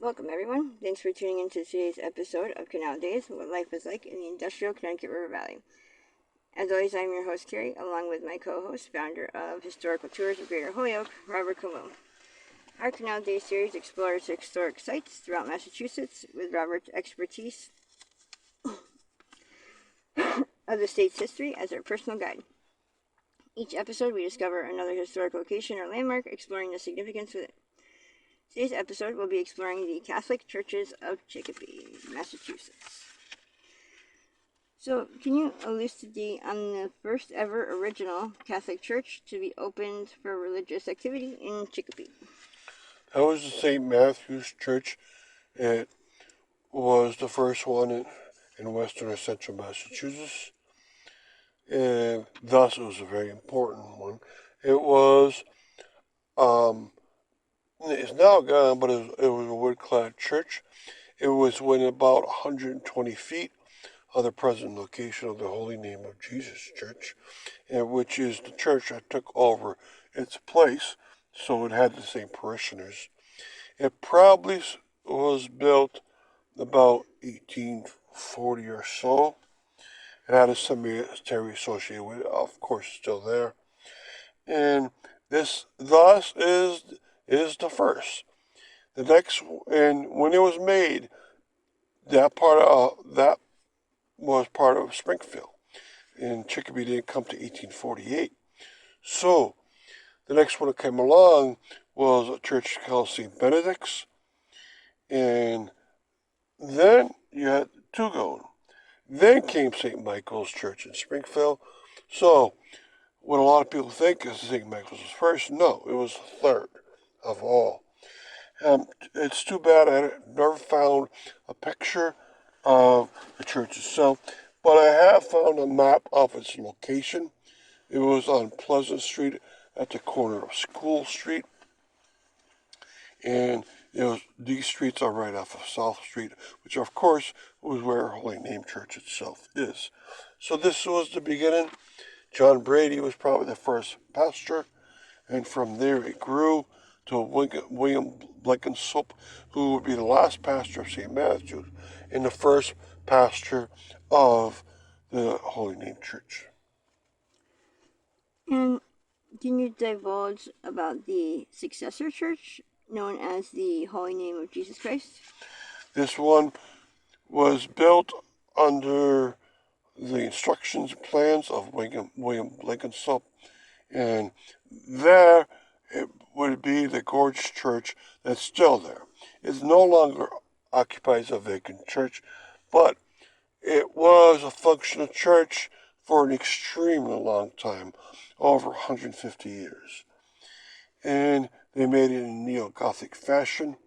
Welcome, everyone. Thanks for tuning in to today's episode of Canal Days, what life is like in the industrial Connecticut River Valley. As always, I'm your host, Carrie, along with my co-host, founder of Historical Tours of Greater Holyoke, Robert Camus. Our Canal Days series explores historic sites throughout Massachusetts with Robert's expertise of the state's history as our personal guide. Each episode, we discover another historic location or landmark, exploring the significance with it. Today's episode will be exploring the Catholic churches of Chicopee, Massachusetts. So, can you elucidate on the first ever original Catholic church to be opened for religious activity in Chicopee? That was the St. Matthew's Church. It was the first one in western or central Massachusetts, and thus it was a very important one. It was, it's now gone, but it was a wood-clad church. It was within about 120 feet of the present location of the Holy Name of Jesus Church, which is the church that took over its place, so it had the same parishioners. It probably was built about 1840 or so. It had a cemetery associated with it, of course, still there. And this thus is the first. The next, and when it was made, that was part of Springfield, and Chicopee didn't come to 1848. So the next one that came along was a church called St. Benedict's, and then you had two going. Then came St. Michael's Church in Springfield. So what a lot of people think is St. Michael's was first. No, it was the third of all. It's too bad I never found a picture of the church itself, but I have found a map of its location. It was on Pleasant Street at the corner of School Street, and these streets are right off of South Street, which of course was where Holy Name Church itself is. So this was the beginning. John Brady was probably the first pastor, and from there it grew to William Blenkinsop, who would be the last pastor of St. Matthew's and the first pastor of the Holy Name Church. And can you divulge about the successor church known as the Holy Name of Jesus Christ? This one was built under the instructions and plans of William Blenkinsop, and there it would be the Gorge Church that's still there. It no longer occupies a vacant church, but it was a functional church for an extremely long time, over 150 years. And they made it in neo-Gothic fashion.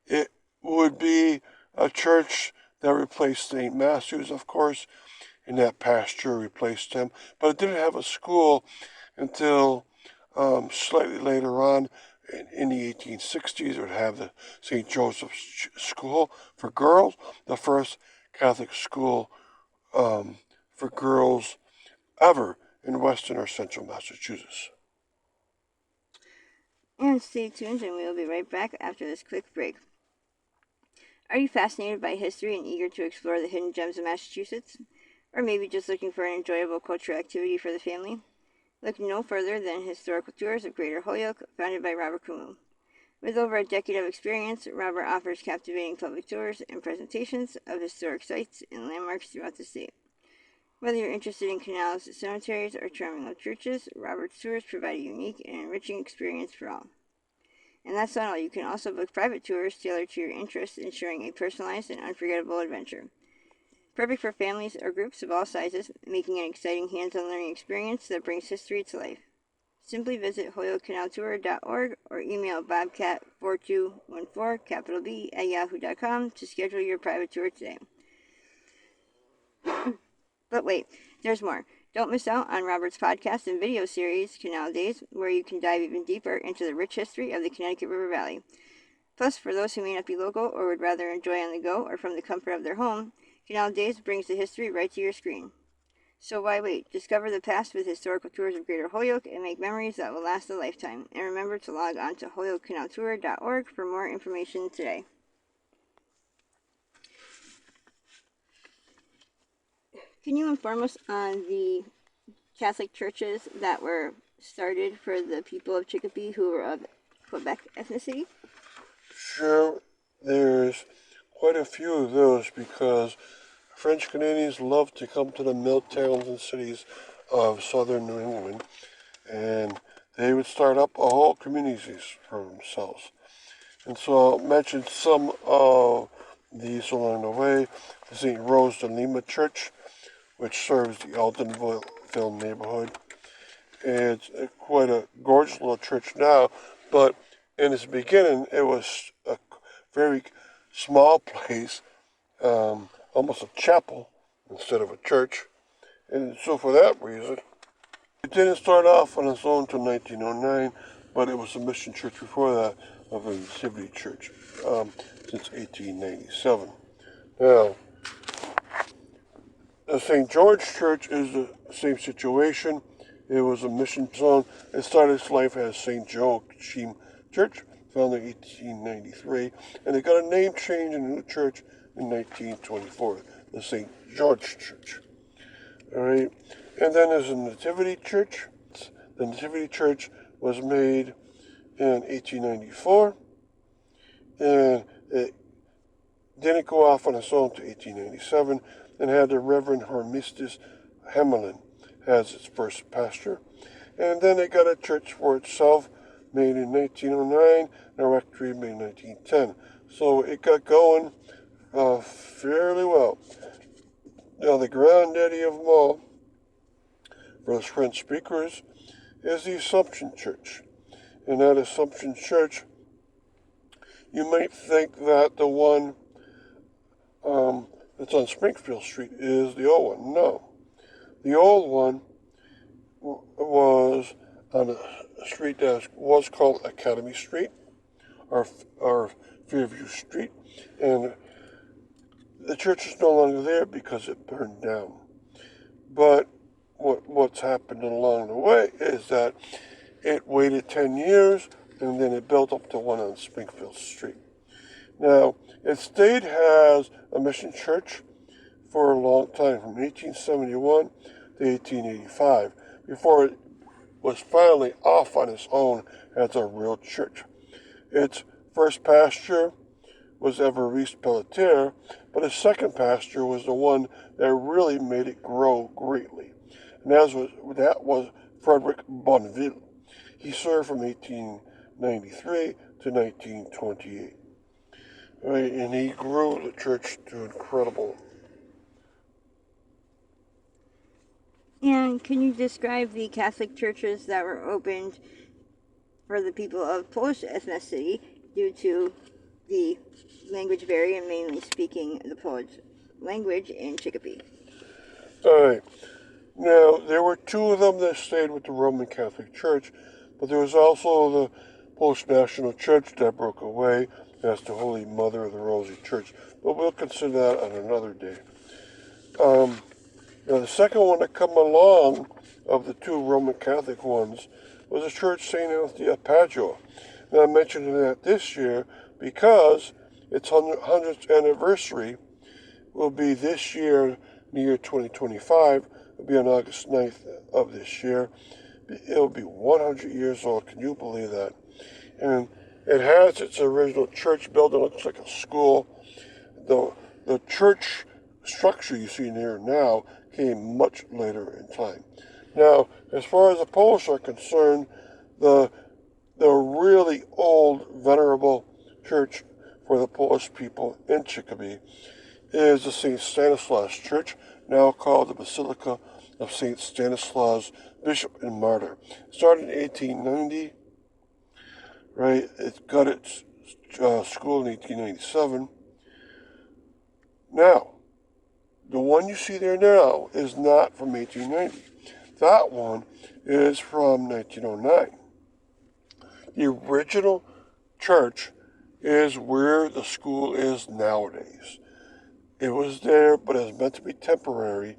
It would be a church that replaced St. Matthew's, of course, and that pastor replaced him. But it didn't have a school until slightly later on. In the 1860s, it would have the St. Joseph's School for girls, the first Catholic school for girls ever in western or central Massachusetts. And stay tuned, and we will be right back after this quick break. Are you fascinated by history and eager to explore the hidden gems of Massachusetts? Or maybe just looking for an enjoyable cultural activity for the family? Look no further than Historical Tours of Greater Holyoke, founded by Robert Camus. With over a decade of experience, Robert offers captivating public tours and presentations of historic sites and landmarks throughout the state. Whether you're interested in canals, cemeteries, or charming old churches, Robert's tours provide a unique and enriching experience for all. And that's not all. You can also book private tours tailored to your interests, ensuring a personalized and unforgettable adventure. Perfect for families or groups of all sizes, making an exciting hands-on learning experience that brings history to life. Simply visit holyokecanaltour.org or email bobcat4214, capital B, at yahoo.com to schedule your private tour today. But wait, there's more. Don't miss out on Robert's podcast and video series, Canal Days, where you can dive even deeper into the rich history of the Connecticut River Valley. Plus, for those who may not be local or would rather enjoy on the go or from the comfort of their home, Canal Days brings the history right to your screen. So why wait? Discover the past with Historical Tours of Greater Holyoke and make memories that will last a lifetime. And remember to log on to holyokecanaltour.org for more information today. Can you inform us on the Catholic churches that were started for the people of Chicopee who were of Quebec ethnicity? Sure, there's quite a few of those because French Canadians love to come to the mill towns and cities of southern New England, and they would start up a whole communities for themselves. And so I'll mention some of these along the way. The St. Rose de Lima Church, which serves the Aldenville neighborhood. It's quite a gorgeous little church now, but in its beginning, it was a very small place, almost a chapel instead of a church. And so for that reason, it didn't start off on its own until 1909, but it was a mission church before that of a Nativity Church since 1897. Now, the St. George Church is the same situation. It was a mission zone. It started its life as St. Joachim Church, founded in 1893, and it got a name change in the new church in 1924, the St. George Church. All right, and then there's a Nativity Church. The Nativity Church was made in 1894, and it didn't go off on its own to 1897, and had the Reverend Hormistus Hamelin as its first pastor. And then it got a church for itself, made in 1909, and a rectory made in 1910. So it got going fairly well. Now, the granddaddy of them all, for those French speakers, is the Assumption Church. In that Assumption Church, you might think that the one that's on Springfield Street is the old one. No. The old one was on a street that was called Academy Street, or Fairview Street, and the church is no longer there because it burned down. But what's happened along the way is that it waited 10 years, and then it built up to one on Springfield Street. Now, it stayed as a mission church for a long time, from 1871 to 1885, before it was finally off on its own as a real church. Its first pastor was Évariste Pelletier, but his second pastor was the one that really made it grow greatly, and that was Frederick Bonneville. He served from 1893 to 1928. Right, and he grew the church to incredible. And can you describe the Catholic churches that were opened for the people of Polish ethnicity due to the language barrier, mainly speaking the Polish language in Chicopee? All right. Now, there were two of them that stayed with the Roman Catholic Church, but there was also the Polish National Church that broke away as the Holy Mother of the Rosary Church, but we'll consider that on another day. Now, the second one to come along of the two Roman Catholic ones was the Church St. Anthony of Padua. And I'm mentioning that this year because its 100th anniversary will be this year, in the year 2025. It'll be on August 9th of this year. It'll be 100 years old. Can you believe that? And it has its original church building. It looks like a school. The church structure you see there now came much later in time. Now, as far as the Polish are concerned, the really old, venerable church for the Polish people in Chicopee is the St. Stanislaus Church, now called the Basilica of St. Stanislaus, Bishop and Martyr. It started in 1890, right? It got its school in 1897. Now, the one you see there now is not from 1890. That one is from 1909. The original church is where the school is nowadays. It was there, but it was meant to be temporary.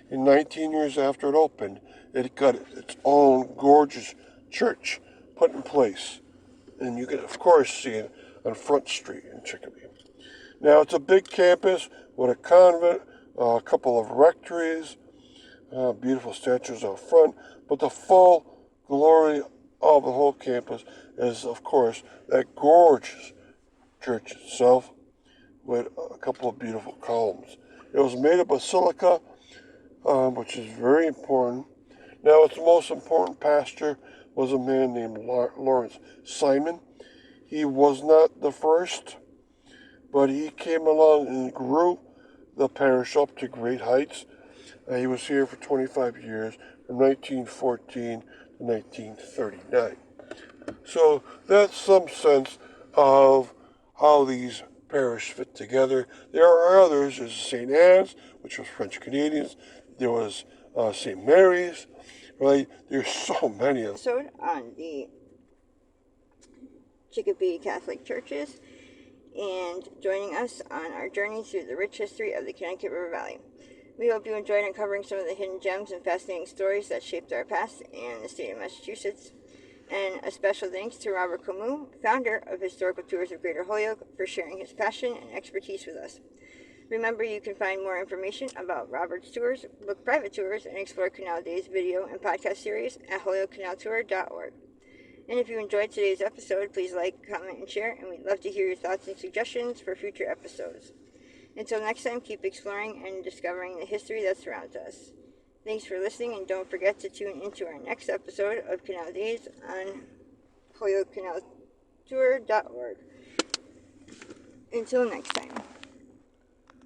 In 19 years after it opened, it got its own gorgeous church put in place. And you can, of course, see it on Front Street in Chicopee. Now, it's a big campus with a convent, a couple of rectories, beautiful statues out front, but the full glory of the whole campus is, of course, that gorgeous church itself with a couple of beautiful columns. It was made of basilica, which is very important. Now, its most important pastor was a man named Lawrence Simon. He was not the first, but he came along and grew the parish up to great heights. He was here for 25 years, from 1914 to 1939. So that's some sense of how these parishes fit together. There are others. There's St. Anne's, which was French Canadians. There was St. Mary's, right? There's so many of them. Episode on the Chicopee Catholic churches and joining us on our journey through the rich history of the Connecticut River Valley. We hope you enjoyed uncovering some of the hidden gems and fascinating stories that shaped our past and the state of Massachusetts. And a special thanks to Robert Camus, founder of Historical Tours of Greater Holyoke, for sharing his passion and expertise with us. Remember, you can find more information about Robert's tours, book private tours, and explore Canal Days video and podcast series at holyokecanaltour.org. And if you enjoyed today's episode, please like, comment, and share, and we'd love to hear your thoughts and suggestions for future episodes. Until next time, keep exploring and discovering the history that surrounds us. Thanks for listening, and don't forget to tune into our next episode of Canal Days on holyokecanaltour.org. Until next time.